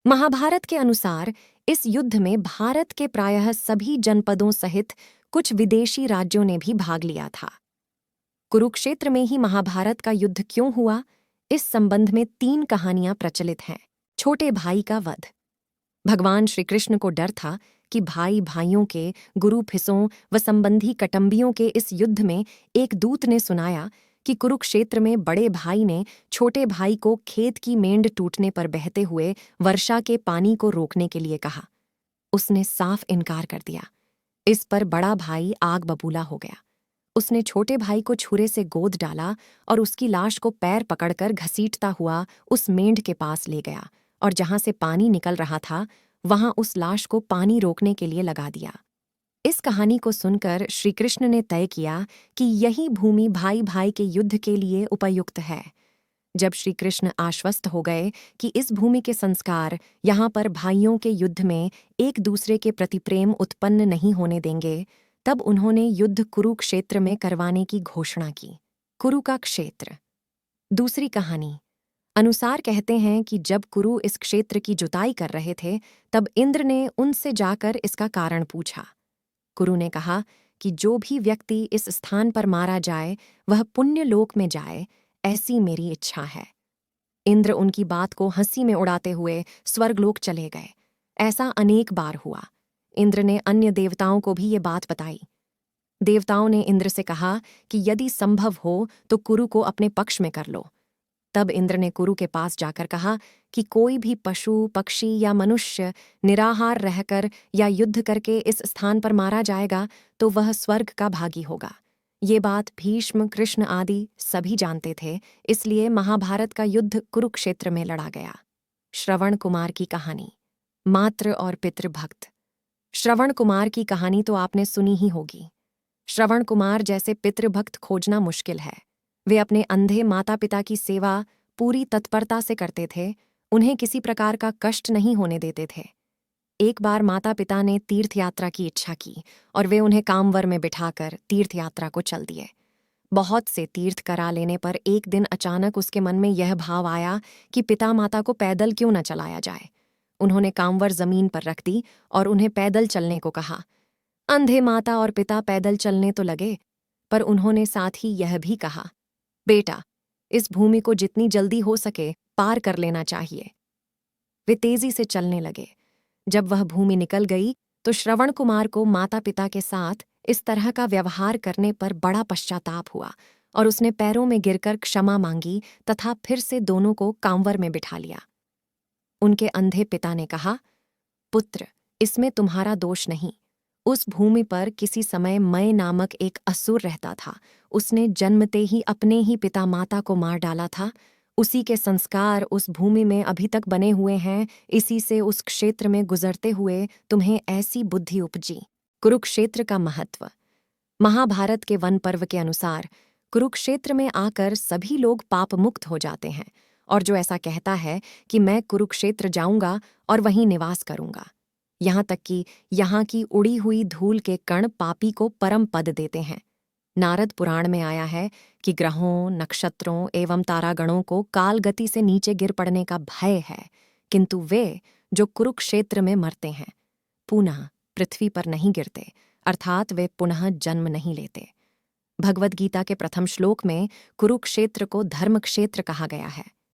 महाभारत के अनुसार इस युद्ध में भारत के प्रायः सभी जनपदों सहित कुछ विदेशी राज्यों ने भी भाग लिया था। कुरुक्षेत्र में ही महाभारत का युद्ध क्यों हुआ, इस संबंध में 3 कहानियां प्रचलित हैं। छोटे भाई का वध। भगवान श्री कृष्ण को डर था कि भाई भाइयों के, गुरु फिसों व संबंधी कटंबियों के इस युद्ध में एक दूत ने सुनाया कि कुरुक्षेत्र में बड़े भाई ने छोटे भाई को खेत की मेंढ टूटने पर बहते हुए वर्षा के पानी को रोकने के लिए कहा। उसने साफ इनकार कर दिया। इस पर बड़ा भाई आग बबूला हो गया। उसने छोटे भाई को छुरे से गोद डाला और उसकी लाश को पैर पकड़कर घसीटता हुआ उस मेंढ के पास ले गया और जहां से पानी निकल रहा था वहां उस लाश को पानी रोकने के लिए लगा दिया। इस कहानी को सुनकर श्री कृष्ण ने तय किया कि यही भूमि भाई भाई के युद्ध के लिए उपयुक्त है। जब श्री कृष्ण आश्वस्त हो गए कि इस भूमि के संस्कार यहाँ पर भाइयों के युद्ध में एक दूसरे के प्रति प्रेम उत्पन्न नहीं होने देंगे, तब उन्होंने युद्ध कुरुक्षेत्र में करवाने की घोषणा की। कुरु का क्षेत्र। दूसरी कहानी अनुसार कहते हैं कि जब कुरु इस क्षेत्र की जुताई कर रहे थे तब इंद्र ने उनसे जाकर इसका कारण पूछा। कुरु ने कहा कि जो भी व्यक्ति इस स्थान पर मारा जाए वह पुण्य लोक में जाए, ऐसी मेरी इच्छा है। इंद्र उनकी बात को हंसी में उड़ाते हुए स्वर्गलोक चले गए। ऐसा अनेक बार हुआ। इंद्र ने अन्य देवताओं को भी ये बात बताई। देवताओं ने इंद्र से कहा कि यदि संभव हो तो कुरु को अपने पक्ष में कर लो। तब इंद्र ने कुरु के पास जाकर कहा कि कोई भी पशु, पक्षी या मनुष्य निराहार रहकर या युद्ध करके इस स्थान पर मारा जाएगा तो वह स्वर्ग का भागी होगा। ये बात भीष्म, कृष्ण आदि सभी जानते थे, इसलिए महाभारत का युद्ध कुरुक्षेत्र में लड़ा गया। श्रवण कुमार की कहानी। मातृ और पितृभक्त। श्रवण कुमार की कहानी तो आपने सुनी ही होगी। श्रवण कुमार जैसे पितृभक्त खोजना मुश्किल है। वे अपने अंधे माता पिता की सेवा पूरी तत्परता से करते थे, उन्हें किसी प्रकार का कष्ट नहीं होने देते थे। एक बार माता पिता ने तीर्थ यात्रा की इच्छा की और वे उन्हें कामवर में बिठाकर तीर्थ यात्रा को चल दिए। बहुत से तीर्थ करा लेने पर एक दिन अचानक उसके मन में यह भाव आया कि पिता माता को पैदल क्यों न चलाया जाए। उन्होंने कामवर जमीन पर रख दी और उन्हें पैदल चलने को कहा। अंधे माता और पिता पैदल चलने तो लगे, पर उन्होंने साथ ही यह भी कहा, बेटा, इस भूमि को जितनी जल्दी हो सके पार कर लेना चाहिए। वे तेजी से चलने लगे। जब वह भूमि निकल गई तो श्रवण कुमार को माता पिता के साथ इस तरह का व्यवहार करने पर बड़ा पश्चाताप हुआ और उसने पैरों में गिरकर क्षमा मांगी तथा फिर से दोनों को कांवर में बिठा लिया। उनके अंधे पिता ने कहा, पुत्र, इसमें तुम्हारा दोष नहीं। उस भूमि पर किसी समय मय नामक एक असुर रहता था। उसने जन्मते ही अपने ही पिता माता को मार डाला था। उसी के संस्कार उस भूमि में अभी तक बने हुए हैं। इसी से उस क्षेत्र में गुजरते हुए तुम्हें ऐसी बुद्धि उपजी। कुरुक्षेत्र का महत्व। महाभारत के वन पर्व के अनुसार कुरुक्षेत्र में आकर सभी लोग पाप मुक्त हो जाते हैं और जो ऐसा कहता है कि मैं कुरुक्षेत्र जाऊंगा और वहीं निवास करूंगा, यहाँ तक कि यहाँ की उड़ी हुई धूल के कण पापी को परम पद देते हैं। नारद पुराण में आया है कि ग्रहों, नक्षत्रों एवं तारागणों को काल गति से नीचे गिर पड़ने का भय है, किंतु वे जो कुरुक्षेत्र में मरते हैं पुनः पृथ्वी पर नहीं गिरते, अर्थात वे पुनः जन्म नहीं लेते। भगवद गीता के प्रथम श्लोक में कुरुक्षेत्र को धर्म क्षेत्र कहा गया है।